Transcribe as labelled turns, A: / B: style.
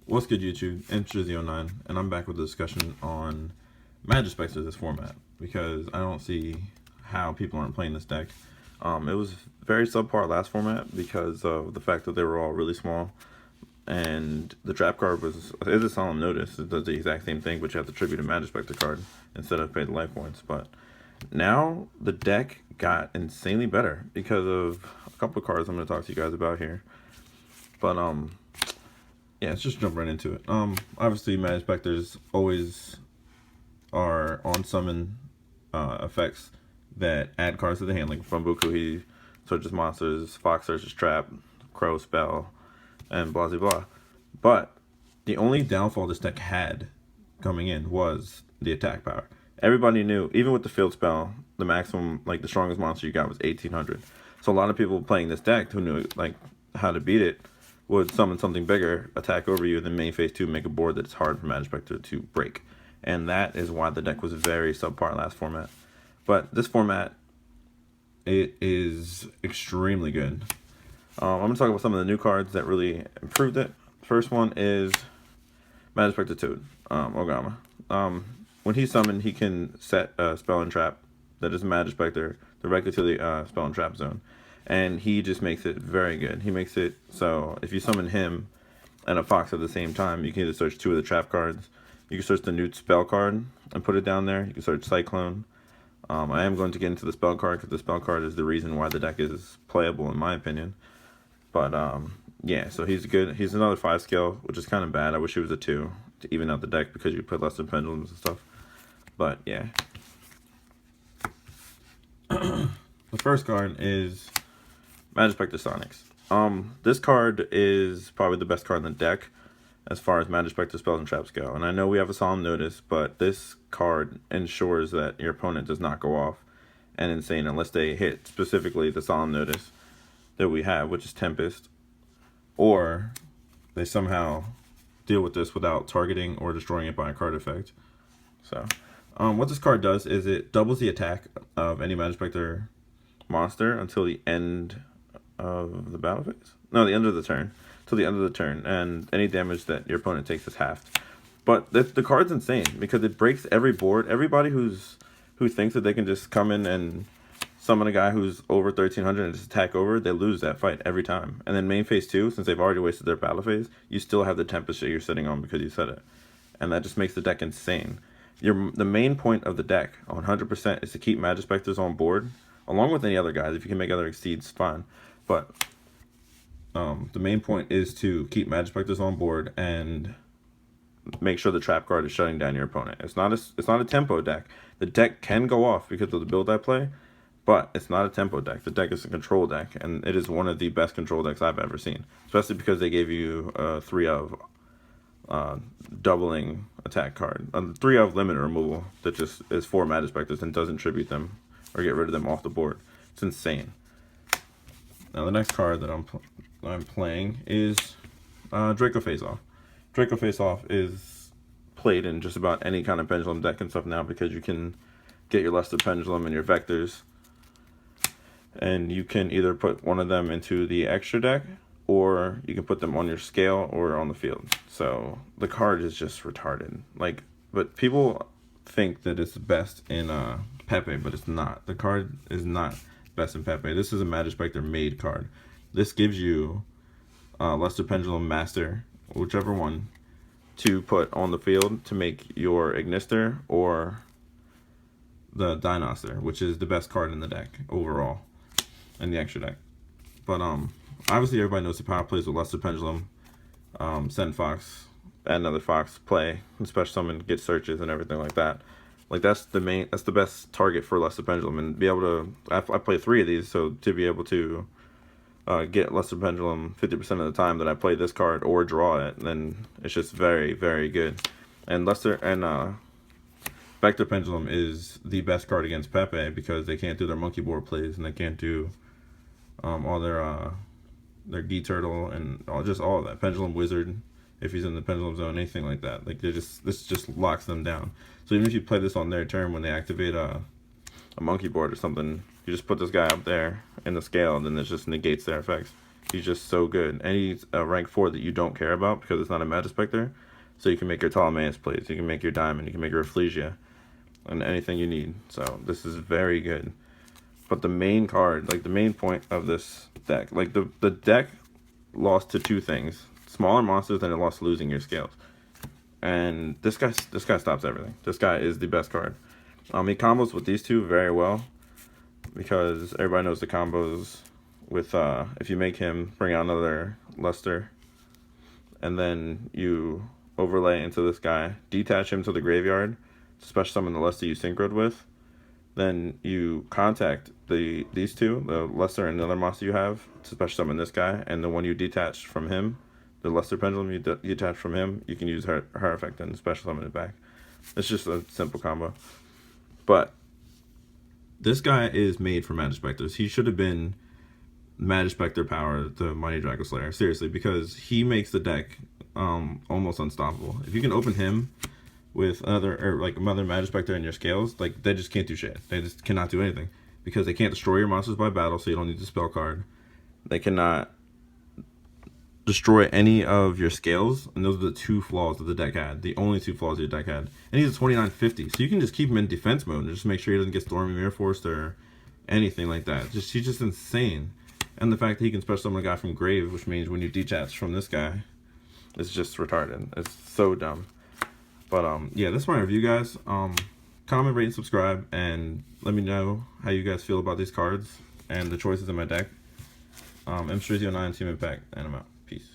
A: What's good, YouTube? Intrazio9, and I'm back with a discussion on Majespecter this format because I don't see how people aren't playing this deck. It was very subpar last format because of the fact that they were all really small, and the trap card is a solemn notice. It does the exact same thing, but you have to tribute a Majespecter card instead of pay the life points. But now the deck got insanely better because of a couple of cards I'm going to talk to you guys about here. But yeah, let's just jump right into it. Obviously, Majespecters always are on summon effects that add cards to the hand, like Bumbuku, he searches monsters, Fox searches trap, Crow spell, and blah blah blah. But the only downfall this deck had coming in was the attack power. Everybody knew, even with the field spell, the maximum, like the strongest monster you got was 1800. So a lot of people playing this deck who knew like how to beat it would summon something bigger, attack over you, then main phase 2 make a board that's hard for Majespecter to break. And that is why the deck was very subpar last format. But this format, it is extremely good. I'm going to talk about some of the new cards that really improved it. First one is Majespecter Toad, Ogama. When he's summoned, he can set a spell and trap that is a Majespecter directly to the spell and trap zone. And he just makes it very good. He makes it so if you summon him and a Fox at the same time, you can either search 2 of the trap cards. You can search the new spell card and put it down there. You can search Cyclone. I am going to get into the spell card because the spell card is the reason why the deck is playable in my opinion. But yeah, so he's good. He's another 5 scale, which is kind of bad. I wish he was a 2 to even out the deck because you put less than pendulums and stuff. But yeah. The first card is Majespecter Sonics. This card is probably the best card in the deck as far as Majespecter spells and traps go. And I know we have a solemn notice, but this card ensures that your opponent does not go off and insane unless they hit specifically the solemn notice that we have, which is Tempest, or they somehow deal with this without targeting or destroying it by a card effect. So, what this card does is it doubles the attack of any Majespecter monster until the end of the battle phase. No, the end of the turn. Till the end of the turn, and any damage that your opponent takes is halved. But the card's insane because it breaks every board. Everybody who thinks that they can just come in and summon a guy who's over 1300 and just attack over, they lose that fight every time. And then main phase 2, since they've already wasted their battle phase, you still have the Tempest that you're sitting on because you said it. And that just makes the deck insane. The main point of the deck, 100%, is to keep Majespecters on board, along with any other guys. If you can make other exceeds, fine. But the main point is to keep Majespecters on board and make sure the trap card is shutting down your opponent. It's not a tempo deck. The deck can go off because of the build I play, but it's not a tempo deck. The deck is a control deck, and it is one of the best control decks I've ever seen. Especially because they gave you 3 of doubling attack card, 3 of limit removal that just is 4 Majespecters and doesn't tribute them or get rid of them off the board. It's insane. Now the next card that I'm playing is Draco Face Off. Draco Face Off is played in just about any kind of pendulum deck and stuff now because you can get your Luster Pendulum and your Vectors, and you can either put one of them into the extra deck or you can put them on your scale or on the field. So the card is just retarded. But people think that it's best in Pepe, but it's not. The card is not best in Pepe. This is a Majespecter made card. This gives you Luster Pendulum Master, whichever one, to put on the field to make your Ignister or the Dinosaur, which is the best card in the deck overall in the extra deck. But obviously everybody knows the power plays with Luster Pendulum, send Fox, add another Fox, play, and special summon, get searches and everything like that. Like that's the best target for Luster Pendulum, and be able to I play 3 of these, so to be able to get Luster Pendulum 50% of the time that I play this card or draw it, then it's just very, very good. And Vector Pendulum is the best card against Pepe because they can't do their monkey board plays and they can't do all their Gee Turtle and all of that. Pendulum Wizard, if he's in the pendulum zone, anything like that. Like this just locks them down. So even if you play this on their turn when they activate a monkey board or something, you just put this guy up there in the scale, and then it just negates their effects. He's just so good. And he's a rank 4 that you don't care about because it's not a Majespecter. So you can make your Ptolemaeus plays, you can make your Diamond, you can make your Rafflesia, and anything you need. So this is very good. But the main card, like the main point of this deck, like the deck lost to two things: smaller monsters, and it lost to losing your scales. And this guy stops everything. This guy is the best card. He combos with these two very well because everybody knows the combos with if you make him bring out another Luster, and then you overlay into this guy, detach him to the graveyard, special summon the Luster you synchroed with, then you contact these two, the Luster and the other monster you have, to special summon this guy, and the one you detached from him, the Luster Pendulum you detached from him, you can use her effect and special summon it back. It's just a simple combo. But this guy is made for Majespecters. He should have been Majespecter power, the Mighty Dragon Slayer. Seriously, because he makes the deck almost unstoppable. If you can open him with another Majespecter in your scales, like they just can't do shit. They just cannot do anything because they can't destroy your monsters by battle, so you don't need the spell card. They cannot destroy any of your scales, and those are the two flaws that the deck had. The only two flaws your deck had. And he's a 2950, so you can just keep him in defense mode and just make sure he doesn't get Stormy Mirror Forced or anything like that. He's just insane. And the fact that he can special summon a guy from grave, which means when you detach from this guy, it's just retarded. It's so dumb. But yeah, that's my review, guys. Comment, rate, and subscribe, and let me know how you guys feel about these cards and the choices in my deck. M309 Team Impact, and I'm out. Peace.